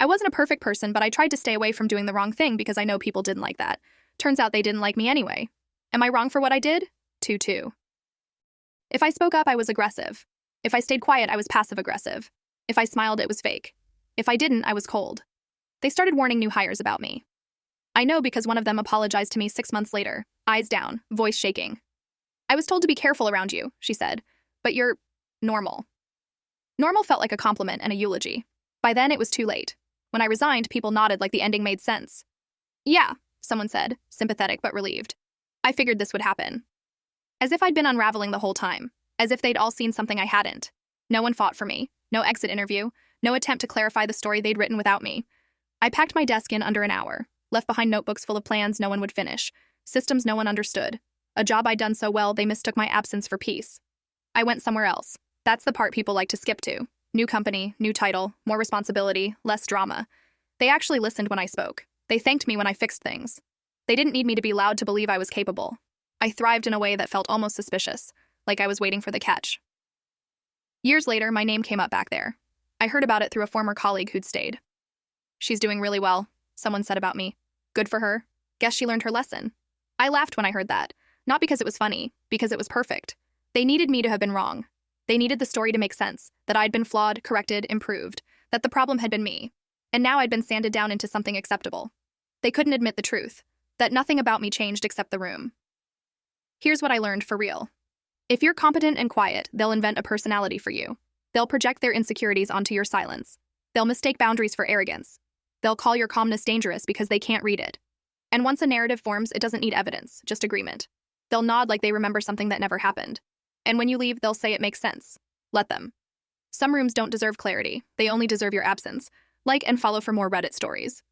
I wasn't a perfect person, but I tried to stay away from doing the wrong thing because I know people didn't like that. Turns out they didn't like me anyway. Am I wrong for what I did? 2-2. If I spoke up, I was aggressive. If I stayed quiet, I was passive-aggressive. If I smiled, it was fake. If I didn't, I was cold. They started warning new hires about me. I know because one of them apologized to me 6 months later, eyes down, voice shaking. I was told to be careful around you, she said, but you're normal. Normal felt like a compliment and a eulogy. By then, it was too late. When I resigned, people nodded like the ending made sense. Yeah, someone said, sympathetic but relieved. I figured this would happen. As if I'd been unraveling the whole time, as if they'd all seen something I hadn't. No one fought for me, no exit interview, no attempt to clarify the story they'd written without me. I packed my desk in under an hour, left behind notebooks full of plans no one would finish, systems no one understood, a job I'd done so well they mistook my absence for peace. I went somewhere else. That's the part people like to skip to. New company, new title, more responsibility, less drama. They actually listened when I spoke. They thanked me when I fixed things. They didn't need me to be loud to believe I was capable. I thrived in a way that felt almost suspicious, like I was waiting for the catch. Years later, my name came up back there. I heard about it through a former colleague who'd stayed. She's doing really well, someone said about me. Good for her. Guess she learned her lesson. I laughed when I heard that, not because it was funny, because it was perfect. They needed me to have been wrong. They needed the story to make sense, that I'd been flawed, corrected, improved, that the problem had been me. And now I'd been sanded down into something acceptable. They couldn't admit the truth, that nothing about me changed except the room. Here's what I learned for real. If you're competent and quiet, they'll invent a personality for you. They'll project their insecurities onto your silence. They'll mistake boundaries for arrogance. They'll call your calmness dangerous because they can't read it. And once a narrative forms, it doesn't need evidence, just agreement. They'll nod like they remember something that never happened. And when you leave, they'll say it makes sense. Let them. Some rooms don't deserve clarity. They only deserve your absence. Like and follow for more Reddit stories.